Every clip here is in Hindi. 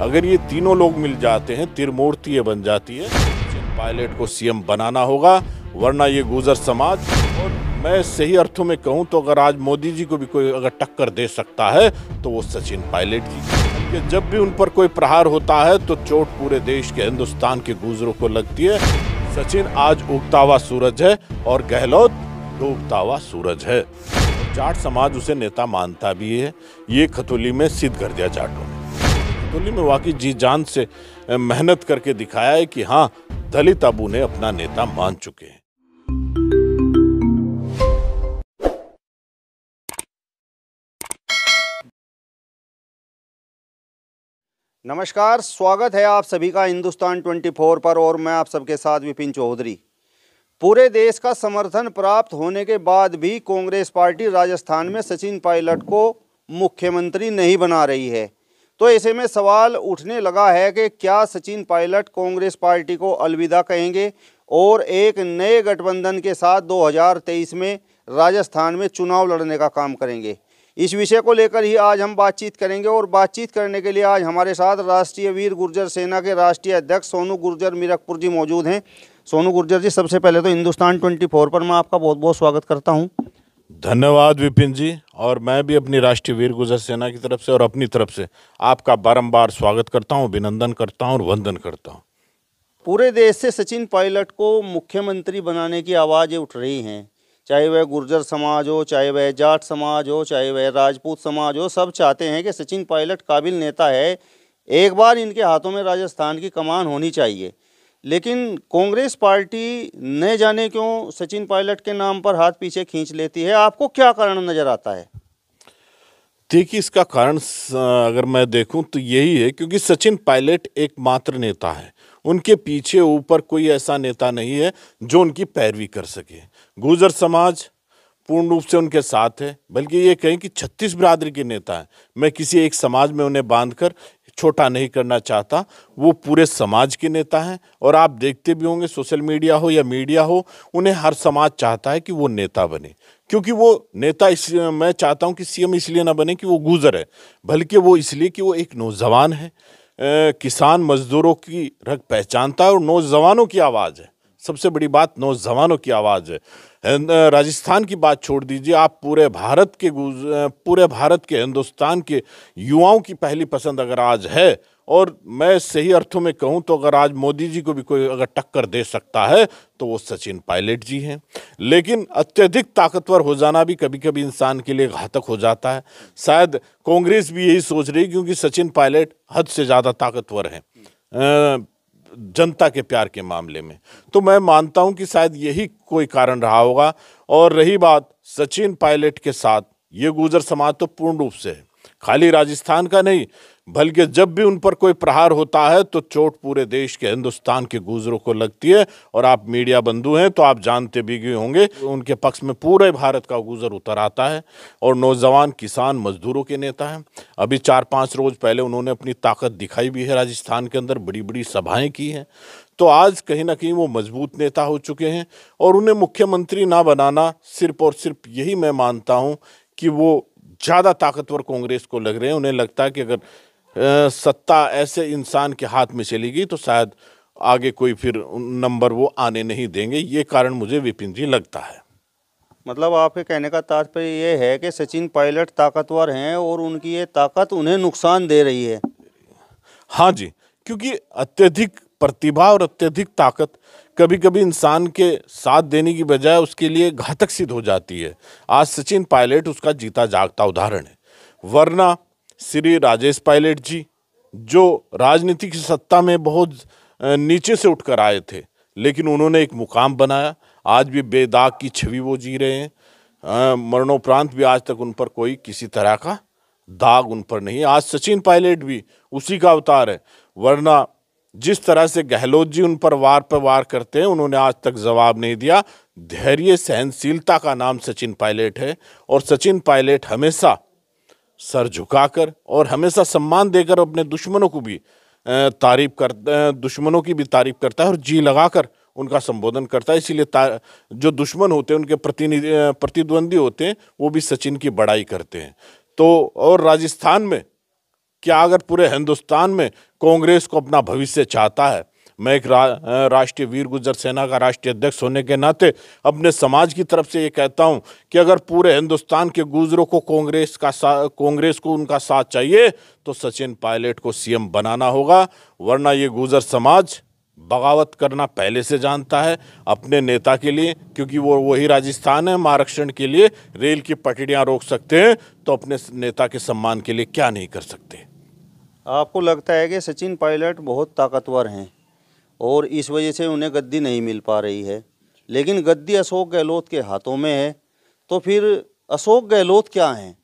अगर ये तीनों लोग मिल जाते हैं त्रिमूर्ति ये बन जाती है। सचिन पायलट को सीएम बनाना होगा, वरना ये गुर्जर समाज, और मैं सही अर्थों में कहूँ तो अगर आज मोदी जी को भी कोई अगर टक्कर दे सकता है तो वो सचिन पायलट जी। जब भी उन पर कोई प्रहार होता है तो चोट पूरे देश के हिंदुस्तान के गुर्जरों को लगती है। सचिन आज उगता हुआ सूरज है और गहलोत डूबता हुआ सूरज है। जाट समाज उसे नेता मानता भी है, ये खतौली में सिद्ध कर दिया जाटों ने। खतौली में वाकई जी जान से मेहनत करके दिखाया है कि हाँ, दलित अब उन्हें अपना नेता मान चुके हैं। नमस्कार, स्वागत है आप सभी का हिंदुस्तान 24 पर और मैं आप सबके साथ विपिन चौधरी। पूरे देश का समर्थन प्राप्त होने के बाद भी कांग्रेस पार्टी राजस्थान में सचिन पायलट को मुख्यमंत्री नहीं बना रही है। तो ऐसे में सवाल उठने लगा है कि क्या सचिन पायलट कांग्रेस पार्टी को अलविदा कहेंगे और एक नए गठबंधन के साथ 2023 में राजस्थान में चुनाव लड़ने का काम करेंगे। इस विषय को लेकर ही आज हम बातचीत करेंगे और बातचीत करने के लिए आज हमारे साथ राष्ट्रीय वीर गुर्जर सेना के राष्ट्रीय अध्यक्ष सोनू गुर्जर मीरकपुर जी मौजूद हैं। सोनू गुर्जर जी, सबसे पहले तो हिंदुस्तान 24 पर मैं आपका बहुत बहुत स्वागत करता हूं। धन्यवाद विपिन जी, और मैं भी अपनी राष्ट्रीय वीर गुर्जर सेना की तरफ से और अपनी तरफ से आपका बारंबार स्वागत करता हूं, अभिनंदन करता हूं और वंदन करता हूं। पूरे देश से सचिन पायलट को मुख्यमंत्री बनाने की आवाज़ें उठ रही हैं, चाहे वह गुर्जर समाज हो, चाहे वह जाट समाज हो, चाहे वह राजपूत समाज हो। सब चाहते हैं कि सचिन पायलट काबिल नेता है, एक बार इनके हाथों में राजस्थान की कमान होनी चाहिए। लेकिन कांग्रेस पार्टी न जाने क्यों सचिन पायलट के नाम पर हाथ पीछे खींच लेती है। आपको क्या कारण नज़र आता है? देखिए, इसका कारण अगर मैं देखूं तो यही है क्योंकि सचिन पायलट एकमात्र नेता है। उनके पीछे ऊपर कोई ऐसा नेता नहीं है जो उनकी पैरवी कर सके। गुर्जर समाज पूर्ण रूप से उनके साथ है, बल्कि ये कहें कि 36 बिरादरी के नेता हैं। मैं किसी एक समाज में उन्हें बांधकर छोटा नहीं करना चाहता, वो पूरे समाज के नेता हैं। और आप देखते भी होंगे, सोशल मीडिया हो या मीडिया हो, उन्हें हर समाज चाहता है कि वो नेता बने। क्योंकि वो नेता मैं चाहता हूं कि सीएम इसलिए ना बने कि वो गुर्जर है, बल्कि वो इसलिए कि वो एक नौजवान है, किसान मजदूरों की रग पहचानता है और नौजवानों की आवाज़ है। सबसे बड़ी बात नौजवानों की आवाज़ है। राजस्थान की बात छोड़ दीजिए, आप पूरे भारत के हिंदुस्तान के युवाओं की पहली पसंद अगर आज है, और मैं सही अर्थों में कहूं तो अगर आज मोदी जी को भी कोई अगर टक्कर दे सकता है तो वो सचिन पायलट जी हैं। लेकिन अत्यधिक ताकतवर हो जाना भी कभी कभी इंसान के लिए घातक हो जाता है। शायद कांग्रेस भी यही सोच रही, क्योंकि सचिन पायलट हद से ज़्यादा ताकतवर हैं जनता के प्यार के मामले में। तो मैं मानता हूं कि शायद यही कोई कारण रहा होगा। और रही बात सचिन पायलट के साथ, ये गुर्जर समाज तो पूर्ण रूप से है, खाली राजस्थान का नहीं, बल्कि जब भी उन पर कोई प्रहार होता है तो चोट पूरे देश के हिंदुस्तान के गुर्जरों को लगती है। और आप मीडिया बंधु हैं तो आप जानते भी गए होंगे, उनके पक्ष में पूरे भारत का गुर्जर उतर आता है और नौजवान किसान मजदूरों के नेता हैं। अभी 4-5 रोज पहले उन्होंने अपनी ताकत दिखाई भी है, राजस्थान के अंदर बड़ी बड़ी सभाएं की हैं। तो आज कहीं ना कहीं वो मजबूत नेता हो चुके हैं और उन्हें मुख्यमंत्री ना बनाना सिर्फ और सिर्फ यही मैं मानता हूँ कि वो ज़्यादा ताकतवर कांग्रेस को लग रहे हैं। उन्हें लगता है कि अगर सत्ता ऐसे इंसान के हाथ में चली गई तो शायद आगे कोई फिर नंबर वो आने नहीं देंगे। ये कारण मुझे विपिन जी लगता है। मतलब आपके कहने का तात्पर्य ये है कि सचिन पायलट ताकतवर हैं और उनकी ये ताकत उन्हें नुकसान दे रही है। हाँ जी, क्योंकि अत्यधिक प्रतिभा और अत्यधिक ताकत कभी कभी इंसान के साथ देने की बजाय उसके लिए घातक सिद्ध हो जाती है। आज सचिन पायलट उसका जीता जागता उदाहरण है। वरना श्री राजेश पायलट जी, जो राजनीति की सत्ता में बहुत नीचे से उठकर आए थे, लेकिन उन्होंने एक मुकाम बनाया। आज भी बेदाग की छवि वो जी रहे हैं। मरणोपरांत भी आज तक उन पर कोई किसी तरह का दाग उन पर नहीं। आज सचिन पायलट भी उसी का अवतार है। वरना जिस तरह से गहलोत जी उन पर वार करते हैं, उन्होंने आज तक जवाब नहीं दिया। धैर्य सहनशीलता का नाम सचिन पायलट है और सचिन पायलट हमेशा सर झुकाकर और हमेशा सम्मान देकर अपने दुश्मनों को भी दुश्मनों की भी तारीफ करता है और जी लगाकर उनका संबोधन करता है। इसीलिए जो दुश्मन होते हैं, उनके प्रतिद्वंदी होते हैं, वो भी सचिन की बड़ाई करते हैं। तो और राजस्थान में क्या अगर पूरे हिंदुस्तान में कांग्रेस को अपना भविष्य चाहता है, मैं एक राष्ट्रीय वीर गुर्जर सेना का राष्ट्रीय अध्यक्ष होने के नाते अपने समाज की तरफ से ये कहता हूं कि अगर पूरे हिंदुस्तान के गुर्जरों को कांग्रेस को उनका साथ चाहिए तो सचिन पायलट को सीएम बनाना होगा, वरना ये गुर्जर समाज बगावत करना पहले से जानता है अपने नेता के लिए, क्योंकि वो वही राजस्थान है, आरक्षण के लिए रेल की पटरियां रोक सकते हैं तो अपने नेता के सम्मान के लिए क्या नहीं कर सकते। आपको लगता है कि सचिन पायलट बहुत ताकतवर हैं और इस वजह से उन्हें गद्दी नहीं मिल पा रही है, लेकिन गद्दी अशोक गहलोत के हाथों में है, तो फिर अशोक गहलोत क्या हैं?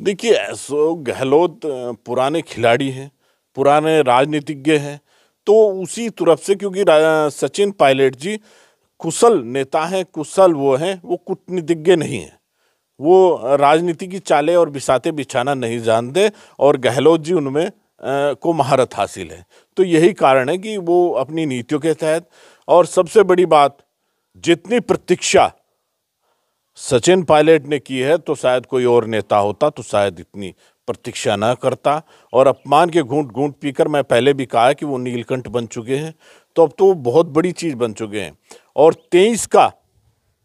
देखिए, अशोक गहलोत पुराने खिलाड़ी हैं, पुराने राजनीतिज्ञ हैं, तो उसी तरफ से, क्योंकि सचिन पायलट जी कुशल नेता हैं, कुशल वो हैं, वो कूटनीतिज्ञ नहीं हैं, वो राजनीति की चालें और बिसाते बिछाना नहीं जानते, और गहलोत जी उनमें को महारत हासिल है। तो यही कारण है कि वो अपनी नीतियों के तहत, और सबसे बड़ी बात, जितनी प्रतीक्षा सचिन पायलट ने की है तो शायद कोई और नेता होता तो शायद इतनी प्रतीक्षा न करता, और अपमान के घूंट घूंट पीकर, मैं पहले भी कहा है कि वो नीलकंठ बन चुके हैं, तो अब तो बहुत बड़ी चीज बन चुके हैं। और 23 का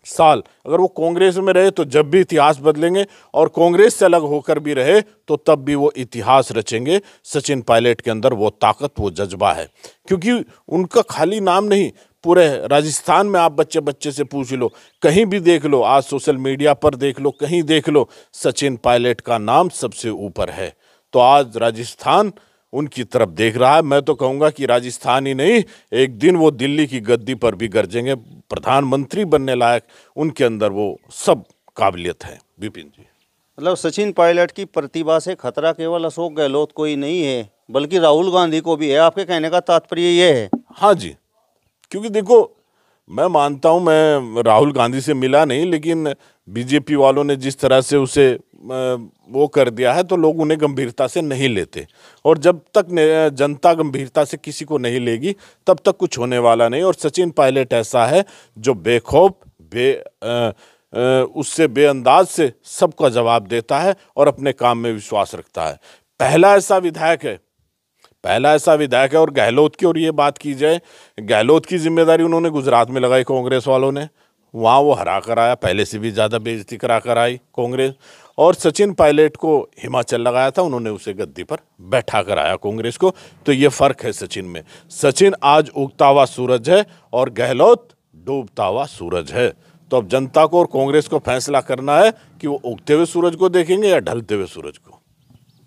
साल अगर वो कांग्रेस में रहे तो जब भी इतिहास बदलेंगे, और कांग्रेस से अलग होकर भी रहे तो तब भी वो इतिहास रचेंगे। सचिन पायलट के अंदर वो ताकत, वो जज्बा है, क्योंकि उनका खाली नाम नहीं, पूरे राजस्थान में आप बच्चे बच्चे से पूछ लो, कहीं भी देख लो, आज सोशल मीडिया पर देख लो, कहीं देख लो, सचिन पायलट का नाम सबसे ऊपर है। तो आज राजस्थान उनकी तरफ देख रहा है। मैं तो कहूँगा कि राजस्थान ही नहीं, एक दिन वो दिल्ली की गद्दी पर भी गरजेंगे, प्रधानमंत्री बनने लायक उनके अंदर वो सब काबिलियत है। विपिन जी, मतलब सचिन पायलट की प्रतिभा से खतरा केवल अशोक गहलोत को ही नहीं है, बल्कि राहुल गांधी को भी है, आपके कहने का तात्पर्य ये है? हाँ जी, क्योंकि देखो, मैं मानता हूं, मैं राहुल गांधी से मिला नहीं, लेकिन बीजेपी वालों ने जिस तरह से उसे वो कर दिया है तो लोग उन्हें गंभीरता से नहीं लेते, और जब तक जनता गंभीरता से किसी को नहीं लेगी तब तक कुछ होने वाला नहीं। और सचिन पायलट ऐसा है जो बेखौफ, उससे बेअंदाज से सबका जवाब देता है और अपने काम में विश्वास रखता है। पहला ऐसा विधायक है, और गहलोत की, और ये बात की जाए, गहलोत की जिम्मेदारी उन्होंने गुजरात में लगाई कांग्रेस वालों ने, वहाँ वो हरा कर आया, पहले से भी ज़्यादा बेइज्जती करा कर आई कांग्रेस, और सचिन पायलट को हिमाचल लगाया था, उन्होंने उसे गद्दी पर बैठा कर आया कांग्रेस को। तो ये फर्क है सचिन में। सचिन आज उगता हुआ सूरज है और गहलोत डूबता हुआ सूरज है। तो अब जनता को और कांग्रेस को फैसला करना है कि वो उगते हुए सूरज को देखेंगे या ढलते हुए सूरज को।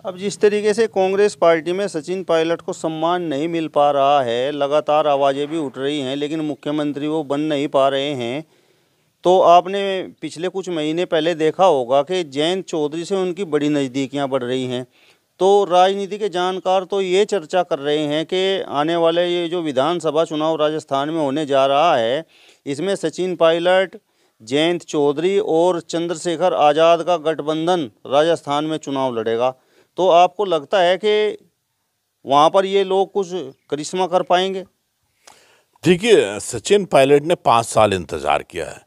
अब जिस तरीके से कांग्रेस पार्टी में सचिन पायलट को सम्मान नहीं मिल पा रहा है, लगातार आवाज़ें भी उठ रही हैं, लेकिन मुख्यमंत्री वो बन नहीं पा रहे हैं, तो आपने पिछले कुछ महीने पहले देखा होगा कि जयंत चौधरी से उनकी बड़ी नज़दीकियां बढ़ रही हैं। तो राजनीति के जानकार तो ये चर्चा कर रहे हैं कि आने वाले ये जो विधानसभा चुनाव राजस्थान में होने जा रहा है, इसमें सचिन पायलट, जयंत चौधरी और चंद्रशेखर आज़ाद का गठबंधन राजस्थान में चुनाव लड़ेगा। तो आपको लगता है कि वहाँ पर ये लोग कुछ करिश्मा कर पाएंगे? देखिए, सचिन पायलट ने 5 साल इंतजार किया है।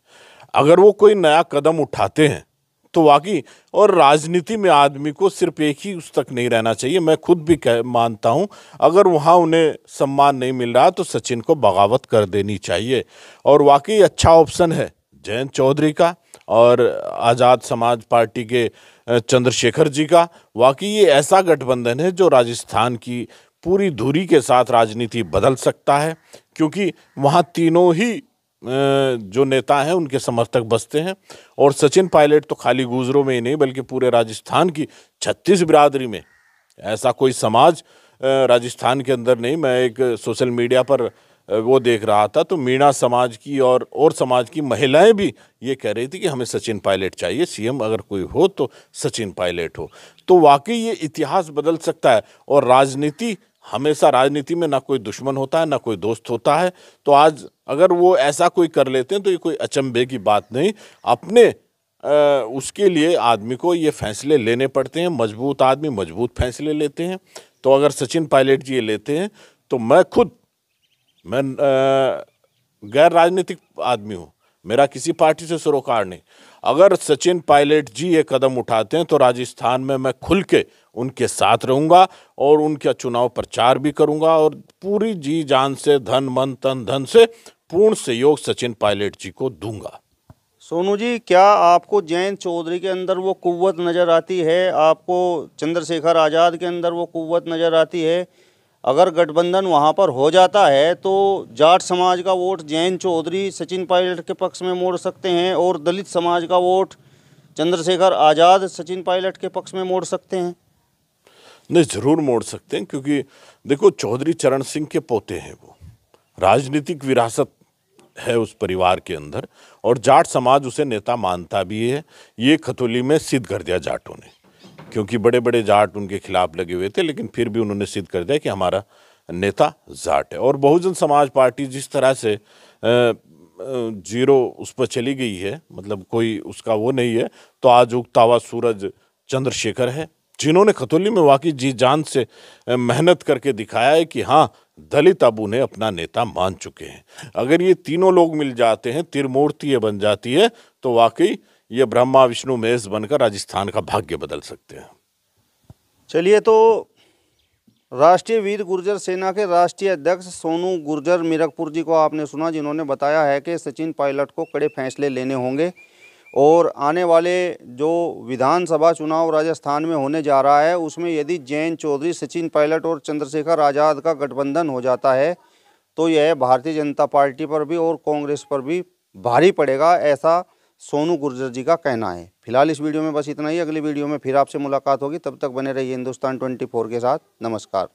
अगर वो कोई नया कदम उठाते हैं तो वाकई, और राजनीति में आदमी को सिर्फ एक ही उस तक नहीं रहना चाहिए। मैं खुद भी मानता हूं, अगर वहां उन्हें सम्मान नहीं मिल रहा तो सचिन को बगावत कर देनी चाहिए। और वाकई अच्छा ऑप्शन है जयंत चौधरी का और आज़ाद समाज पार्टी के चंद्रशेखर जी का। वाकई ये ऐसा गठबंधन है जो राजस्थान की पूरी धुरी के साथ राजनीति बदल सकता है, क्योंकि वहाँ तीनों ही जो नेता हैं उनके समर्थक बसते हैं। और सचिन पायलट तो खाली गुजरों में ही नहीं बल्कि पूरे राजस्थान की 36 बिरादरी में, ऐसा कोई समाज राजस्थान के अंदर नहीं। मैं एक सोशल मीडिया पर वो देख रहा था, तो मीणा समाज की और समाज की महिलाएं भी ये कह रही थी कि हमें सचिन पायलट चाहिए, सीएम अगर कोई हो तो सचिन पायलट हो। तो वाकई ये इतिहास बदल सकता है। और राजनीति, हमेशा राजनीति में ना कोई दुश्मन होता है ना कोई दोस्त होता है। तो आज अगर वो ऐसा कोई कर लेते हैं तो ये कोई अचंभे की बात नहीं। अपने उसके लिए आदमी को ये फैसले लेने पड़ते हैं। मजबूत आदमी मजबूत फैसले लेते हैं। तो अगर सचिन पायलट जी ये लेते हैं तो मैं गैर राजनीतिक आदमी हूँ, मेरा किसी पार्टी से सरोकार नहीं। अगर सचिन पायलट जी ये कदम उठाते हैं तो राजस्थान में मैं खुल के उनके साथ रहूंगा और उनका चुनाव प्रचार भी करूंगा और पूरी जी जान से, धन मन तन धन से पूर्ण सहयोग सचिन पायलट जी को दूंगा। सोनू जी, क्या आपको जयंत चौधरी के अंदर वो कुव्वत नज़र आती है? आपको चंद्रशेखर आज़ाद के अंदर वो कुव्वत नज़र आती है? अगर गठबंधन वहाँ पर हो जाता है तो जाट समाज का वोट जयंत चौधरी सचिन पायलट के पक्ष में मोड़ सकते हैं और दलित समाज का वोट चंद्रशेखर आज़ाद सचिन पायलट के पक्ष में मोड़ सकते हैं? नहीं, जरूर मोड़ सकते हैं, क्योंकि देखो चौधरी चरण सिंह के पोते हैं, वो राजनीतिक विरासत है उस परिवार के अंदर और जाट समाज उसे नेता मानता भी है। ये खतौली में सिद्ध कर दिया जाटों ने, क्योंकि बड़े बड़े जाट उनके खिलाफ लगे हुए थे, लेकिन फिर भी उन्होंने सिद्ध कर दिया कि हमारा नेता जाट है। और बहुजन समाज पार्टी जिस तरह से जीरो उस पर चली गई है, मतलब कोई उसका वो नहीं है, तो आज उगता हुआ सूरज चंद्रशेखर है, जिन्होंने खतौली में वाकई जी जान से मेहनत करके दिखाया है कि हाँ, दलित अब उन्हें अपना नेता मान चुके हैं। अगर ये तीनों लोग मिल जाते हैं, त्रिमूर्ति ये बन जाती है, तो वाकई ये ब्रह्मा विष्णु महेश बनकर राजस्थान का भाग्य बदल सकते हैं। चलिए, तो राष्ट्रीय वीर गुर्जर सेना के राष्ट्रीय अध्यक्ष सोनू गुर्जर मीरकपुर जी को आपने सुना, जिन्होंने बताया है कि सचिन पायलट को कड़े फैसले लेने होंगे और आने वाले जो विधानसभा चुनाव राजस्थान में होने जा रहा है उसमें यदि जयंत चौधरी, सचिन पायलट और चंद्रशेखर आज़ाद का गठबंधन हो जाता है तो यह भारतीय जनता पार्टी पर भी और कांग्रेस पर भी भारी पड़ेगा, ऐसा सोनू गुर्जर जी का कहना है। फिलहाल इस वीडियो में बस इतना ही। अगली वीडियो में फिर आपसे मुलाकात होगी, तब तक बने रहिए हिंदुस्तान 24 के साथ। नमस्कार।